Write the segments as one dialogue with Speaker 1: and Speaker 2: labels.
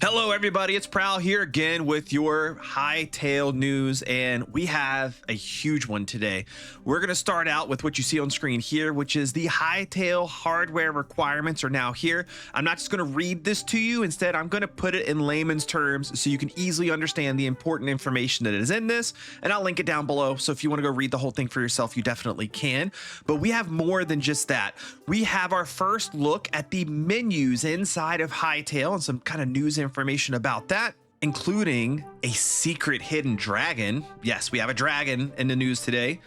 Speaker 1: Hello, everybody. It's Prowl here again with your Hytale news, and we have a huge one today. We're going to start out with what you see on screen here, which is the Hytale hardware requirements are now here. I'm not just going to read this to you. Instead, I'm going to put it in layman's terms so you can easily understand the important information that is in this, and I'll link it down below. So if you want to go read the whole thing for yourself, you definitely can. But we have more than just that. We have our first look at the menus inside of Hytale and some kind of news information about that, including a secret hidden dragon. Yes, we have a dragon in the news today.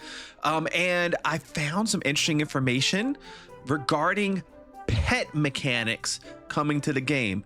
Speaker 1: And I found some interesting information regarding pet mechanics coming to the game.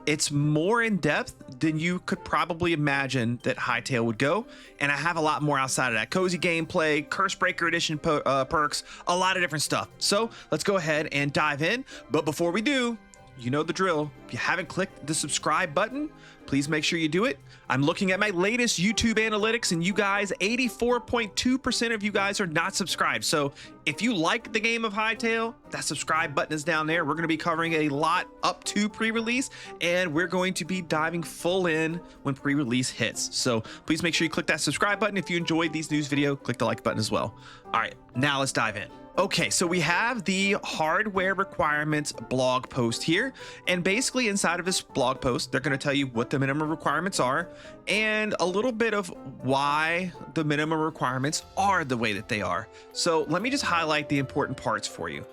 Speaker 1: It's more in depth than you could probably imagine that Hytale would go. And I have a lot more outside of that. Cozy gameplay, Cursebreaker edition perks, a lot of different stuff. So let's go ahead and dive in. But before we do, you know the drill. If you haven't clicked the subscribe button, please make sure you do it. I'm looking at my latest YouTube analytics, and you guys, 84.2% of you guys are not subscribed. So if you like the game of Hytale, that subscribe button is down there. We're going to be covering a lot up to pre-release, and we're going to be diving full in when pre-release hits. So please make sure you click that subscribe button. If you enjoyed these news video, click the like button as well. All right, now let's dive in. Okay, so we have the hardware requirements blog post here, and basically inside of this blog post, they're going to tell you what the minimum requirements are and a little bit of why the minimum requirements are the way that they are. So let me just highlight the important parts for you.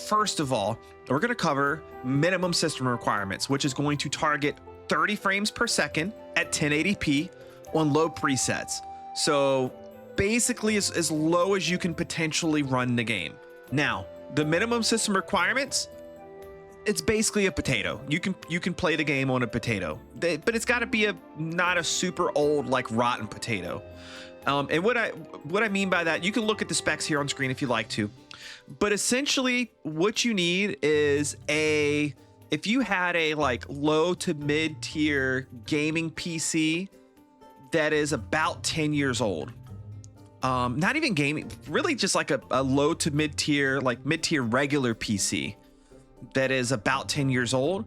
Speaker 1: First of all, we're going to cover minimum system requirements, which is going to target 30 frames per second at 1080p on low presets. So basically as low as you can potentially run the game. Now, the minimum system requirements, it's basically a potato. You can play the game on a potato, but it's got to be not a super old, like, rotten potato. And what I mean by that, you can look at the specs here on screen if you like to, but essentially what you need is if you had a like low to mid tier gaming PC that is about 10 years old. Not even gaming, really just like a low to mid-tier, like mid-tier regular PC that is about 10 years old,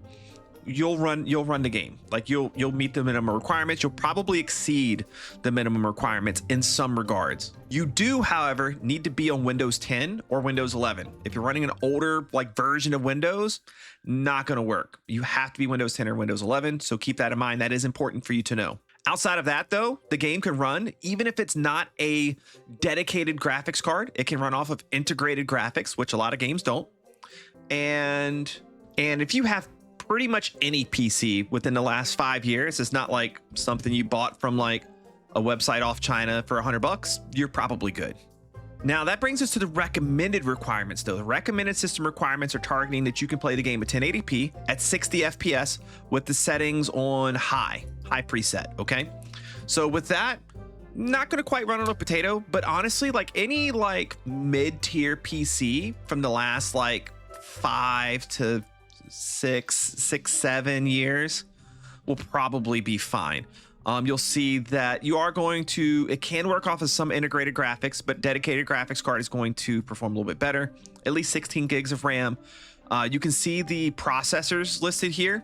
Speaker 1: you'll run the game. Like you'll meet the minimum requirements. You'll probably exceed the minimum requirements in some regards. You do, however, need to be on Windows 10 or Windows 11. If you're running an older like version of Windows, not going to work. You have to be Windows 10 or Windows 11. So keep that in mind. That is important for you to know. Outside of that, though, the game can run, even if it's not a dedicated graphics card, it can run off of integrated graphics, which a lot of games don't. And if you have pretty much any PC within the last 5 years, it's not like something you bought from like a website off China for $100, you're probably good. Now that brings us to the recommended requirements though. The recommended system requirements are targeting that you can play the game at 1080p at 60 FPS with the settings on high preset, okay? So with that, not gonna quite run on a potato, but honestly, like any like mid-tier PC from the last like 5 to 7 years will probably be fine. You'll see that it can work off of some integrated graphics, but dedicated graphics card is going to perform a little bit better, at least 16 gigs of RAM. You can see the processors listed here.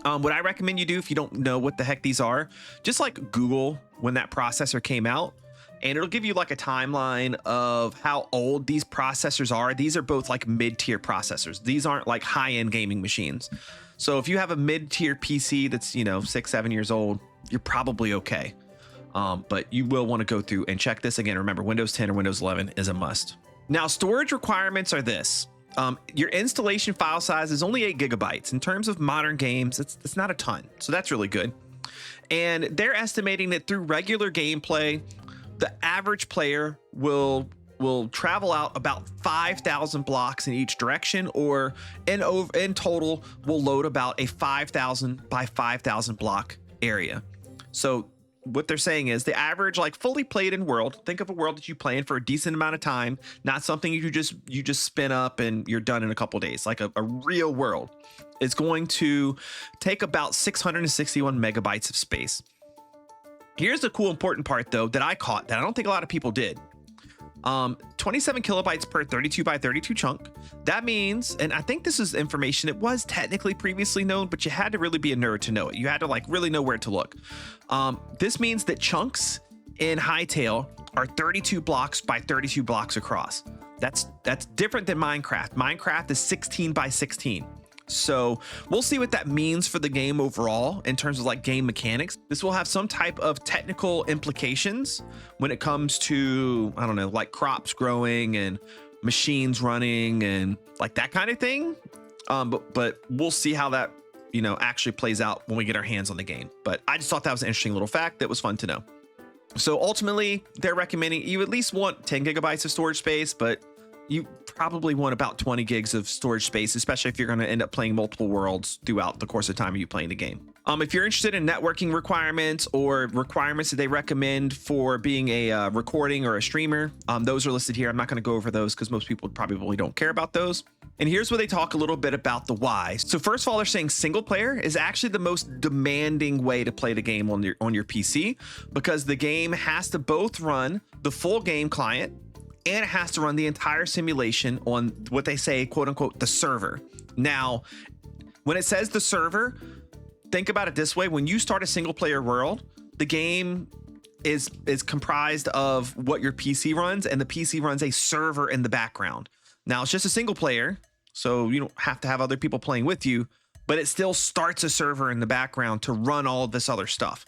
Speaker 1: What I recommend you do if you don't know what the heck these are, just like Google when that processor came out, and it'll give you like a timeline of how old these processors are. These are both like mid-tier processors. These aren't like high-end gaming machines. So if you have a mid-tier PC that's, 6-7 years old, you're probably okay. But you will want to go through and check this again. Remember, Windows 10 or Windows 11 is a must. Now, storage requirements are this. Your installation file size is only 8 gigabytes. In terms of modern games, it's not a ton. So that's really good. And they're estimating that through regular gameplay, the average player will travel out about 5,000 blocks in each direction, or in total will load about a 5,000 by 5,000 block area. So what they're saying is the average like fully played in world, think of a world that you play in for a decent amount of time, not something you just spin up and you're done in a couple days, like a real world, is going to take about 661 megabytes of space. Here's the cool important part though that I caught that I don't think a lot of people did. 27 kilobytes per 32 by 32 chunk. That means, and I think this is information it was technically previously known, but you had to really be a nerd to know it. You had to like really know where to look. This means that chunks in Hytale are 32 blocks by 32 blocks across. That's different than Minecraft. Minecraft is 16 by 16. So we'll see what that means for the game overall in terms of like game mechanics. This will have some type of technical implications when it comes to, I don't know, like crops growing and machines running and like that kind of thing. But we'll see how that, you know, actually plays out when we get our hands on the game. But I just thought that was an interesting little fact that was fun to know. So ultimately, they're recommending you at least want 10 gigabytes of storage space, but you probably want about 20 gigs of storage space, especially if you're going to end up playing multiple worlds throughout the course of time of you playing the game. If you're interested in networking requirements or requirements that they recommend for being a recording or a streamer, those are listed here. I'm not going to go over those because most people probably don't care about those. And here's where they talk a little bit about the why. So first of all, they're saying single player is actually the most demanding way to play the game on your PC, because the game has to both run the full game client and it has to run the entire simulation on what they say, quote unquote, the server. Now, when it says the server, think about it this way. When you start a single player world, the game is comprised of what your PC runs, and the PC runs a server in the background. Now, it's just a single player, so you don't have to have other people playing with you, but it still starts a server in the background to run all of this other stuff.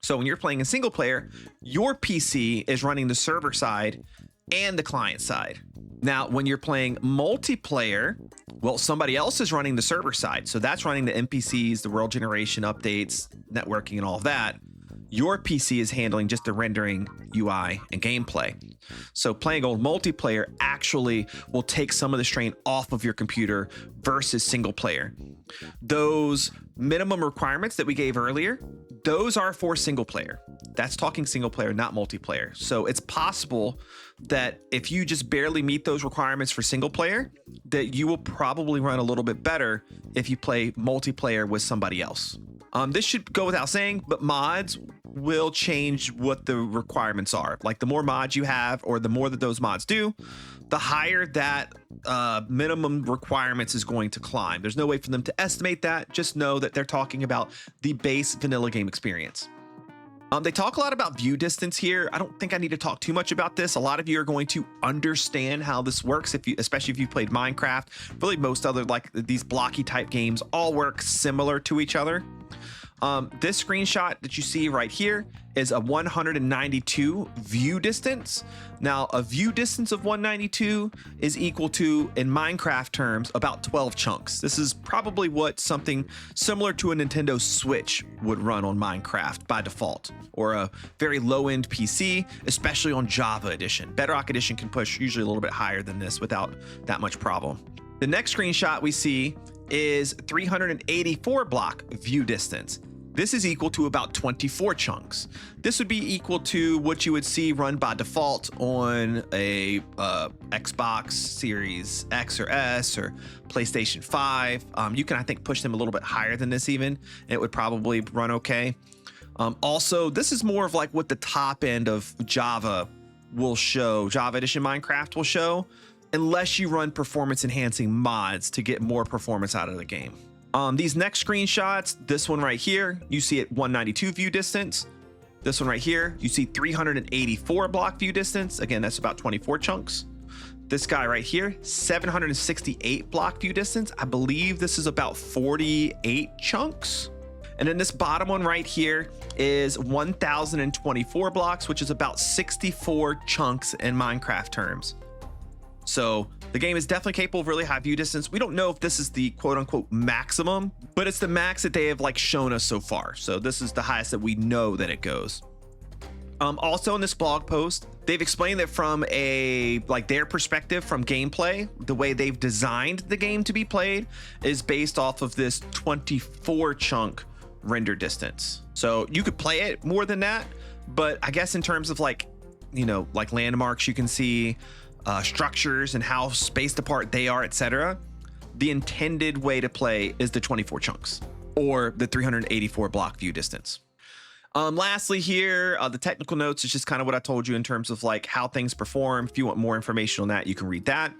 Speaker 1: So when you're playing a single player, your PC is running the server side and the client side. Now, when you're playing multiplayer, well, somebody else is running the server side. So that's running the NPCs, the world generation updates, networking, and all of that. Your PC is handling just the rendering, UI, and gameplay. So playing on multiplayer actually will take some of the strain off of your computer versus single player. Those minimum requirements that we gave earlier, those are for single player. That's talking single player, not multiplayer. So it's possible that if you just barely meet those requirements for single player, that you will probably run a little bit better if you play multiplayer with somebody else. This should go without saying, but mods will change what the requirements are. Like the more mods you have, or the more that those mods do, the higher that minimum requirements is going to climb. There's no way for them to estimate that. Just know that they're talking about the base vanilla game experience. They talk a lot about view distance here. I don't think I need to talk too much about this. A lot of you are going to understand how this works, especially if you've played Minecraft. Really, most other like these blocky type games all work similar to each other. This screenshot that you see right here is a 192 view distance. Now, a view distance of 192 is equal to, in Minecraft terms, about 12 chunks. This is probably what something similar to a Nintendo Switch would run on Minecraft by default, or a very low-end PC, especially on Java Edition. Bedrock Edition can push usually a little bit higher than this without that much problem. The next screenshot we see is 384 block view distance. This is equal to about 24 chunks. This would be equal to what you would see run by default on a Xbox Series X or S or PlayStation 5. You can, I think, push them a little bit higher than this even. And it would probably run okay. Also, this is more of like what the top end of Java will show, Java Edition Minecraft will show, unless you run performance enhancing mods to get more performance out of the game. These next screenshots, this one right here, you see it 192 view distance. This one right here, you see 384 block view distance. Again, that's about 24 chunks. This guy right here, 768 block view distance. I believe this is about 48 chunks. And then this bottom one right here is 1024 blocks, which is about 64 chunks in Minecraft terms. So the game is definitely capable of really high view distance. We don't know if this is the quote unquote maximum, but it's the max that they have like shown us so far. So this is the highest that we know that it goes. Also in this blog post, they've explained that from their perspective from gameplay, the way they've designed the game to be played is based off of this 24 chunk render distance. So you could play it more than that, but I guess in terms of like landmarks you can see, structures and how spaced apart they are, etc., the intended way to play is the 24 chunks or the 384 block view distance. Lastly here, the technical notes is just kind of what I told you in terms of like how things perform. If you want more information on that, you can read that.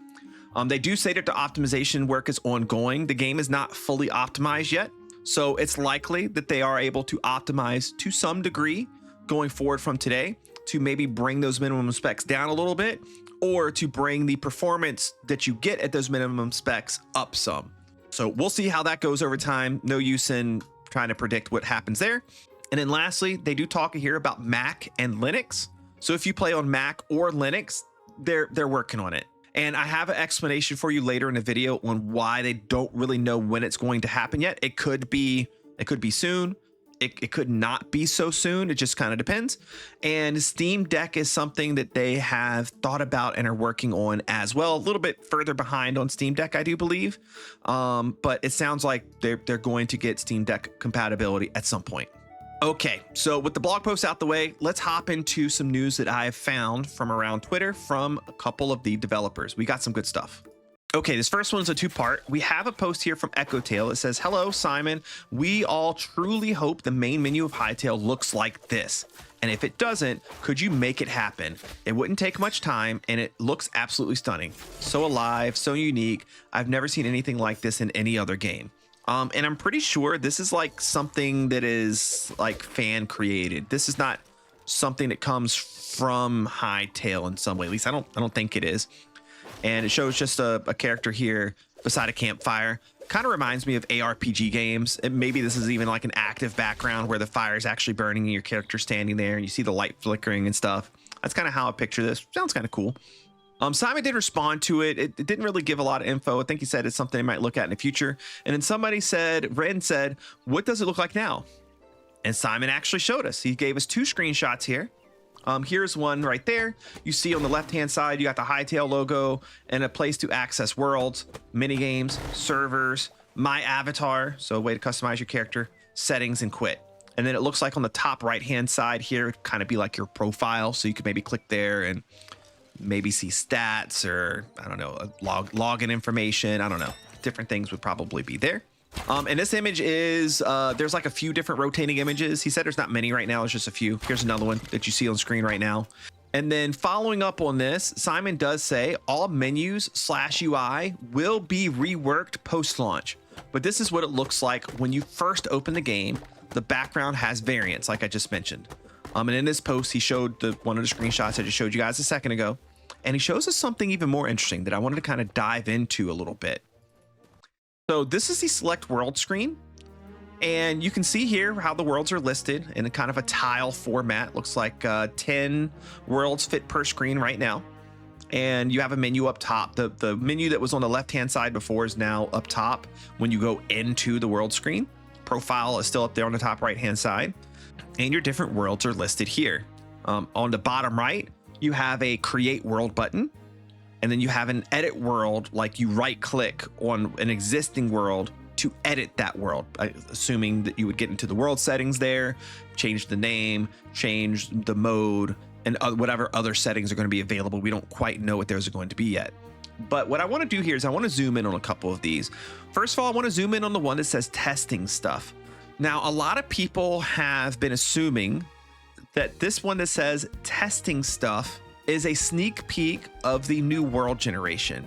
Speaker 1: They do say that the optimization work is ongoing. The game is not fully optimized yet, so it's likely that they are able to optimize to some degree going forward from today to maybe bring those minimum specs down a little bit, or to bring the performance that you get at those minimum specs up some. So we'll see how that goes over time. No use in trying to predict what happens there. And then lastly, they do talk here about Mac and Linux. So if you play on Mac or Linux, they're working on it. And I have an explanation for you later in the video on why they don't really know when it's going to happen yet. It could be soon. It could not be so soon. It just kind of depends. And Steam Deck is something that they have thought about and are working on as well. A little bit further behind on Steam Deck, I do believe. But it sounds like they're going to get Steam Deck compatibility at some point. Okay, so with the blog post out the way, let's hop into some news that I have found from around Twitter from a couple of the developers. We got some good stuff. Okay, this first one's a two-part. We have a post here from Hytale. It says, "Hello, Simon. We all truly hope the main menu of Hytale looks like this. And if it doesn't, could you make it happen? It wouldn't take much time, and it looks absolutely stunning. So alive, so unique. I've never seen anything like this in any other game." And I'm pretty sure this is like something that is like fan created. This is not something that comes from Hytale in some way. At least I don't think it is. And it shows just a character here beside a campfire. Kind of reminds me of ARPG games. And maybe this is even like an active background where the fire is actually burning and your character standing there and you see the light flickering and stuff. That's kind of how I picture this. Sounds kind of cool. Simon did respond to it. It didn't really give a lot of info. I think he said it's something they might look at in the future. And then somebody said, Ren said, "What does it look like now?" And Simon actually showed us. He gave us two screenshots here. Here's one right there. You see on the left-hand side, you got the Hytale logo and a place to access worlds, mini games, servers, my avatar. So a way to customize your character, settings, and quit. And then it looks like on the top right-hand side here, it'd kind of be like your profile. So you could maybe click there and maybe see stats or I don't know, login information. I don't know. Different things would probably be there. And this image is, there's like a few different rotating images. He said there's not many right now. It's just a few. Here's another one that you see on screen right now. And then following up on this, Simon does say all menus/UI will be reworked post-launch. But this is what it looks like when you first open the game. The background has variants, like I just mentioned. And in this post, he showed one of the screenshots I just showed you guys a second ago. And he shows us something even more interesting that I wanted to kind of dive into a little bit. So this is the select world screen. And you can see here how the worlds are listed in a kind of a tile format. Looks like 10 worlds fit per screen right now. And you have a menu up top. The menu that was on the left-hand side before is now up top when you go into the world screen. Profile is still up there on the top right-hand side. And your different worlds are listed here. On the bottom right, you have a create world button, and then you have an edit world, like you right click on an existing world to edit that world, assuming that you would get into the world settings there, change the name, change the mode, and whatever other settings are going to be available. We don't quite know what those are going to be yet. But what I want to do here is I want to zoom in on a couple of these. First of all, I want to zoom in on the one that says testing stuff. Now, a lot of people have been assuming that this one that says testing stuff is a sneak peek of the new world generation.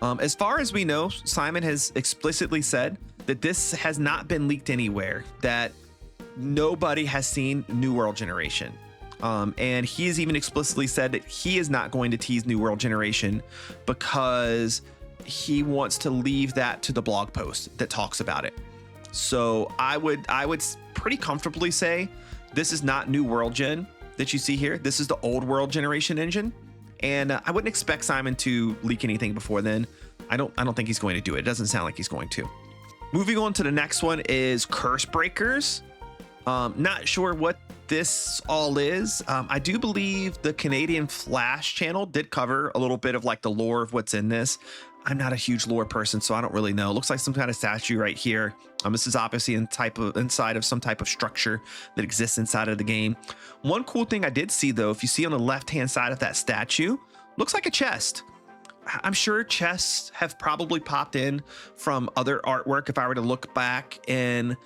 Speaker 1: As far as we know, Simon has explicitly said that this has not been leaked anywhere, that nobody has seen new world generation. And he has even explicitly said that he is not going to tease new world generation because he wants to leave that to the blog post that talks about it. So I would pretty comfortably say this is not new world gen that you see here. This is the old world generation engine. And I wouldn't expect Simon to leak anything before then. I don't think he's going to do it. It doesn't sound like he's going to. Moving on to the next one is Cursebreakers. Not sure what this all is. I do believe the Canadian Flash channel did cover a little bit of like the lore of what's in this. I'm not a huge lore person, so I don't really know. It looks like some kind of statue right here. This is obviously inside of some type of structure that exists inside of the game. One cool thing I did see though, if you see on the left-hand side of that statue, looks like a chest. I'm sure chests have probably popped in from other artwork. If I were to look back in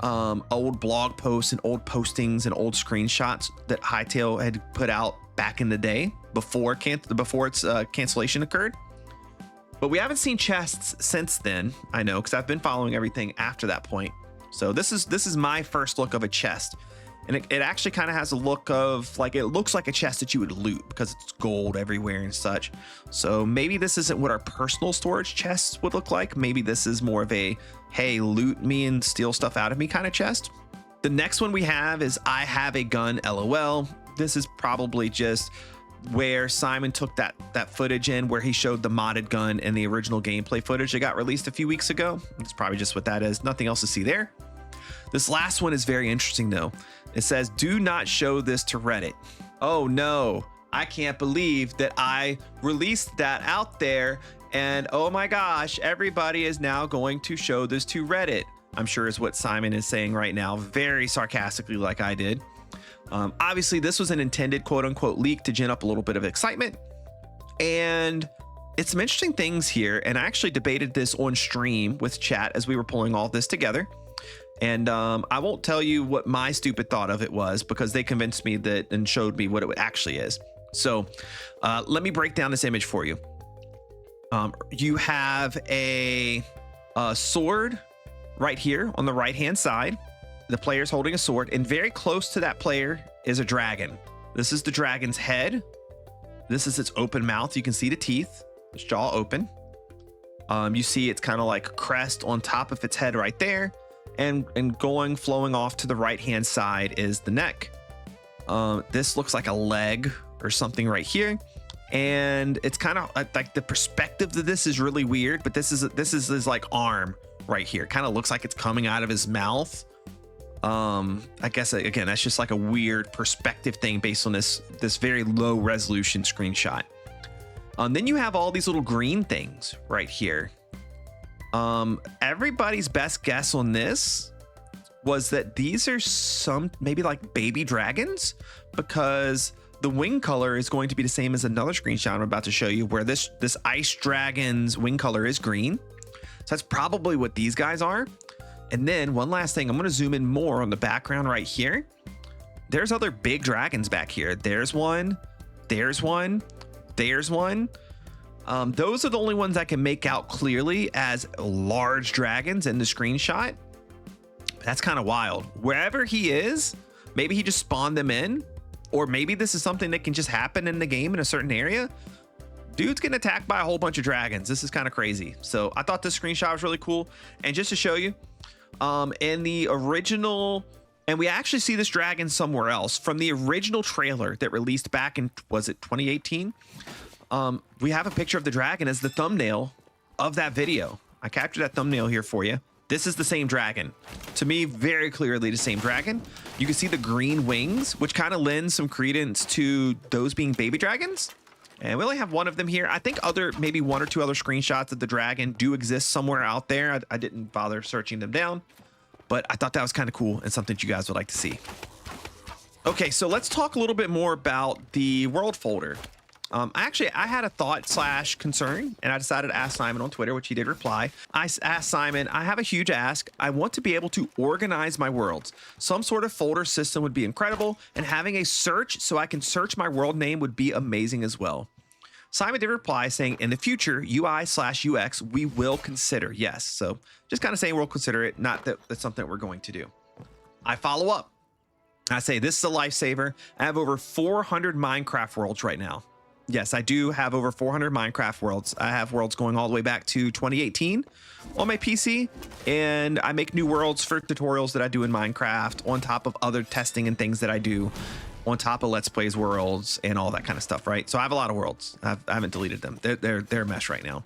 Speaker 1: old blog posts and old postings and old screenshots that Hytale had put out back in the day before its cancellation occurred. But we haven't seen chests since then. I know, because I've been following everything after that point. So this is my first look of a chest. And it actually kind of has a look of, like, it looks like a chest that you would loot because it's gold everywhere and such. So maybe this isn't what our personal storage chests would look like. Maybe this is more of a, hey, loot me and steal stuff out of me kind of chest. The next one we have is I have a gun, LOL. This is probably just where Simon took that footage in where he showed the modded gun and the original gameplay footage that got released a few weeks ago. It's probably just what that is. Nothing else to see there. This last one is very interesting though. It says, do not show this to Reddit. Oh no, I can't believe that I released that out there, and oh my gosh, everybody is now going to show this to Reddit. I'm sure is what Simon is saying right now, very sarcastically like I did. Obviously this was an intended quote unquote leak to gin up a little bit of excitement, and it's some interesting things here. And I actually debated this on stream with chat as we were pulling all this together. And I won't tell you what my stupid thought of it was because they convinced me that and showed me what it actually is. So let me break down this image for you. You have a sword right here on the right hand side. The player's holding a sword, and very close to that player is a dragon. This is the dragon's head. This is its open mouth. You can see the teeth, its jaw open. You see it's kind of like a crest on top of its head right there. And flowing off to the right hand side is the neck. This looks like a leg or something right here, and it's kind of like the perspective of this is really weird. But this is his like arm right here. Kind of looks like it's coming out of his mouth. I guess again that's just like a weird perspective thing based on this very low resolution screenshot. Then you have all these little green things right here. Everybody's best guess on this was that these are some maybe like baby dragons, because the wing color is going to be the same as another screenshot I'm about to show you, where this ice dragon's wing color is green. So that's probably what these guys are. And then one last thing, I'm going to zoom in more on the background right here. There's other big dragons back here. There's one, there's one, there's one. Those are the only ones I can make out clearly as large dragons in the screenshot. That's kind of wild. Wherever he is, maybe he just spawned them in, or maybe this is something that can just happen in the game in a certain area. Dude's getting attacked by a whole bunch of dragons. This is kind of crazy. So I thought this screenshot was really cool. And just to show you, in the original, and we actually see this dragon somewhere else from the original trailer that released back in, was it 2018? We have a picture of the dragon as the thumbnail of that video. I captured that thumbnail here for you. This is the same dragon. To me, very clearly the same dragon. You can see the green wings, which kind of lends some credence to those being baby dragons. And we only have one of them here. I think maybe one or two other screenshots of the dragon do exist somewhere out there. I didn't bother searching them down, but I thought that was kind of cool and something you guys would like to see. Okay, so let's talk a little bit more about the world folder. I had a thought / concern, and I decided to ask Simon on Twitter, which he did reply. I asked Simon, I have a huge ask. I want to be able to organize my worlds. Some sort of folder system would be incredible, and having a search so I can search my world name would be amazing as well. Simon did reply saying, in the future, UI/UX, we will consider. Yes. So just kind of saying we'll consider it, not that that's something that we're going to do. I follow up. I say, this is a lifesaver. I have over 400 Minecraft worlds right now. Yes, I do have over 400 Minecraft worlds. I have worlds going all the way back to 2018 on my PC, and I make new worlds for tutorials that I do in Minecraft on top of other testing and things that I do on top of Let's Plays worlds and all that kind of stuff, right? So I have a lot of worlds. I haven't deleted them. They're a mess right now.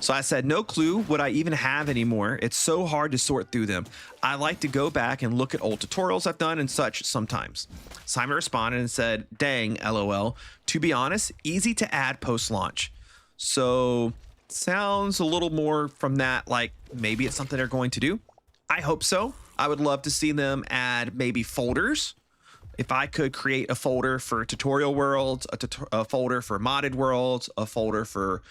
Speaker 1: So I said, no clue what I even have anymore. It's so hard to sort through them. I like to go back and look at old tutorials I've done and such sometimes. Simon responded and said, dang, LOL. To be honest, easy to add post-launch. So sounds a little more from that, like maybe it's something they're going to do. I hope so. I would love to see them add maybe folders. If I could create a folder for tutorial worlds, a folder for modded worlds, a folder for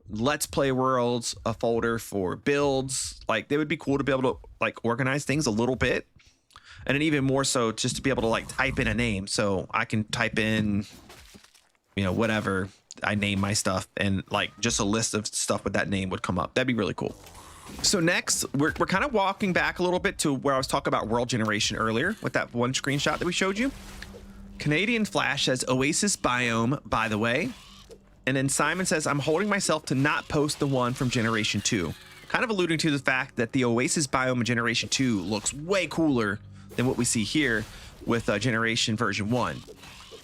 Speaker 1: Let's Play Worlds, a folder for builds. Like, they would be cool to be able to like organize things a little bit. And then even more so just to be able to like type in a name. So I can type in, you know, whatever I name my stuff, and like just a list of stuff with that name would come up. That'd be really cool. So next, we're kind of walking back a little bit to where I was talking about world generation earlier with that one screenshot that we showed you. Canadian Flash says Oasis biome, by the way. And then Simon says, I'm holding myself to not post the one from Generation 2. Kind of alluding to the fact that the Oasis biome in Generation 2 looks way cooler than what we see here with Generation version 1.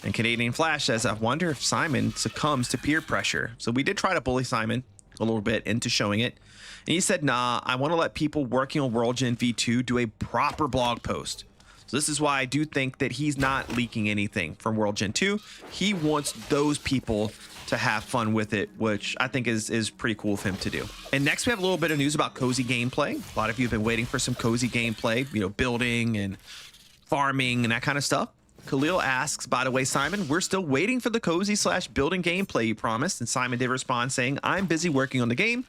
Speaker 1: And Canadian Flash says, I wonder if Simon succumbs to peer pressure. So we did try to bully Simon a little bit into showing it. And he said, nah, I want to let people working on World Gen V2 do a proper blog post. So this is why I do think that he's not leaking anything from World Gen 2. He wants those people to have fun with it, which I think is pretty cool of him to do. And next we have a little bit of news about cozy gameplay. A lot of you have been waiting for some cozy gameplay, you know, building and farming and that kind of stuff. Khalil asks, by the way, Simon, we're still waiting for the cozy / building gameplay you promised. And Simon did respond saying, I'm busy working on the game,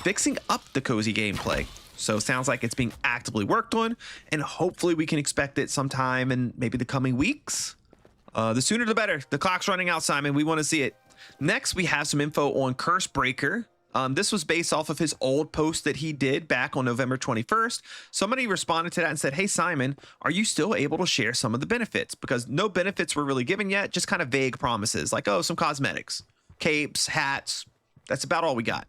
Speaker 1: fixing up the cozy gameplay. So sounds like it's being actively worked on, and hopefully we can expect it sometime in maybe the coming weeks. The sooner the better. The clock's running out, Simon. We want to see it. Next, we have some info on Cursebreaker. This was based off of his old post that he did back on November 21st. Somebody responded to that and said, hey, Simon, are you still able to share some of the benefits? Because no benefits were really given yet, just kind of vague promises like, oh, some cosmetics, capes, hats. That's about all we got.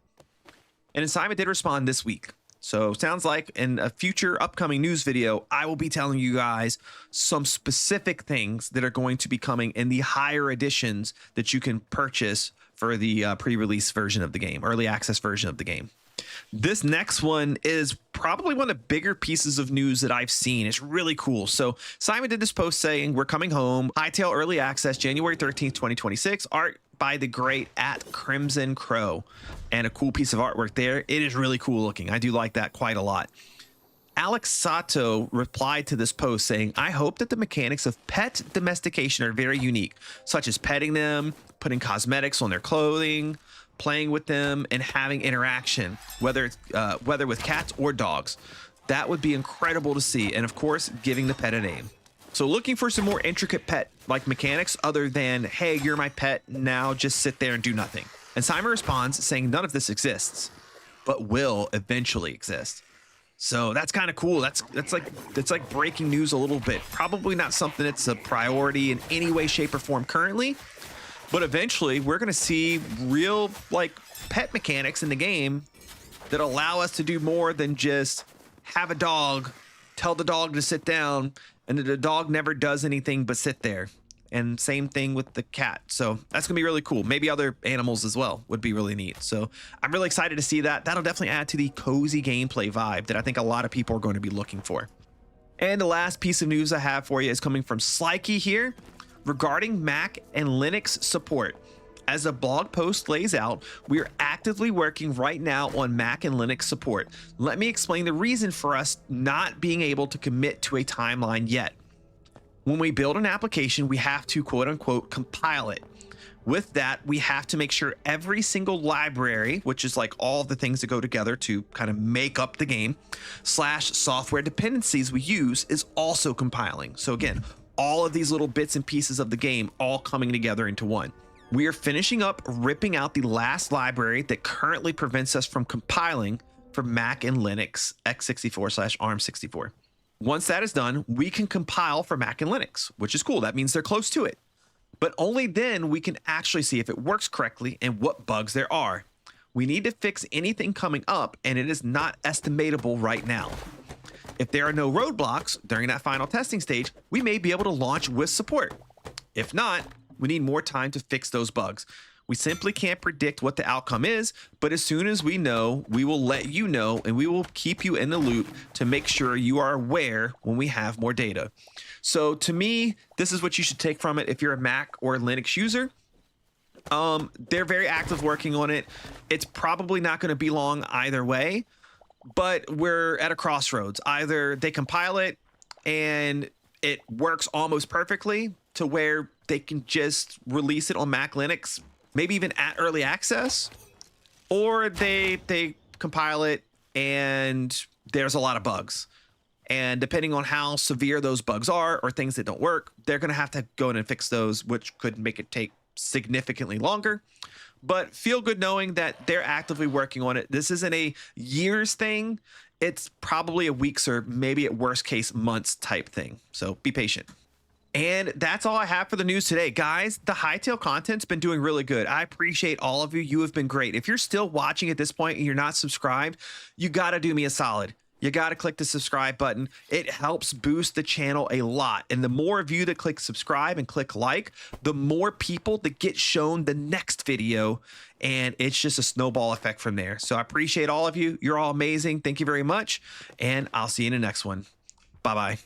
Speaker 1: And then Simon did respond this week. So sounds like in a future upcoming news video, I will be telling you guys some specific things that are going to be coming in the higher editions that you can purchase for the pre-release version of the game, early access version of the game. This next one is probably one of the bigger pieces of news that I've seen. It's really cool. So Simon did this post saying, we're coming home, Hytale early access, January 13th, 2026, art by the great at Crimson Crow, and a cool piece of artwork there. It is really cool looking. I do like that quite a lot. Alex Sato replied to this post saying, I hope that the mechanics of pet domestication are very unique, such as petting them, putting cosmetics on their clothing, playing with them, and having interaction, whether with cats or dogs. That would be incredible to see. And of course, giving the pet a name. So looking for some more intricate pet like mechanics other than, hey, you're my pet, now just sit there and do nothing. And Simon responds saying none of this exists, but will eventually exist. So that's kind of cool. That's like breaking news a little bit. Probably not something that's a priority in any way, shape, or form currently, but eventually we're going to see real like pet mechanics in the game that allow us to do more than just have a dog, tell the dog to sit down, and the dog never does anything but sit there. And same thing with the cat. So that's gonna be really cool. Maybe other animals as well would be really neat. So I'm really excited to see that. That'll definitely add to the cozy gameplay vibe that I think a lot of people are going to be looking for. And the last piece of news I have for you is coming from Slikey here regarding Mac and Linux support. As the blog post lays out, we are actively working right now on Mac and Linux support. Let me explain the reason for us not being able to commit to a timeline yet. When we build an application, we have to quote unquote compile it. With that, we have to make sure every single library, which is like all the things that go together to kind of make up the game, / software dependencies we use is also compiling. So again, all of these little bits and pieces of the game all coming together into one. We are finishing up ripping out the last library that currently prevents us from compiling for Mac and Linux x64 / ARM64. Once that is done, we can compile for Mac and Linux, which is cool. That means they're close to it. But only then we can actually see if it works correctly and what bugs there are. We need to fix anything coming up, and it is not estimatable right now. If there are no roadblocks during that final testing stage, we may be able to launch with support. If not, we need more time to fix those bugs. We simply can't predict what the outcome is, but as soon as we know, we will let you know, and we will keep you in the loop to make sure you are aware when we have more data. So to me, this is what you should take from it if you're a Mac or Linux user. They're very active working on it. It's probably not going to be long either way, but we're at a crossroads. Either they compile it and it works almost perfectly to where they can just release it on Mac Linux, maybe even at early access, or they compile it and there's a lot of bugs. And depending on how severe those bugs are or things that don't work, they're going to have to go in and fix those, which could make it take significantly longer. But feel good knowing that they're actively working on it. This isn't a years thing. It's probably a weeks or maybe at worst case months type thing. So be patient. And that's all I have for the news today. Guys, the Hytale content's been doing really good. I appreciate all of you. You have been great. If you're still watching at this point and you're not subscribed, you got to do me a solid. You got to click the subscribe button. It helps boost the channel a lot. And the more of you that click subscribe and click like, the more people that get shown the next video. And it's just a snowball effect from there. So I appreciate all of you. You're all amazing. Thank you very much. And I'll see you in the next one. Bye-bye.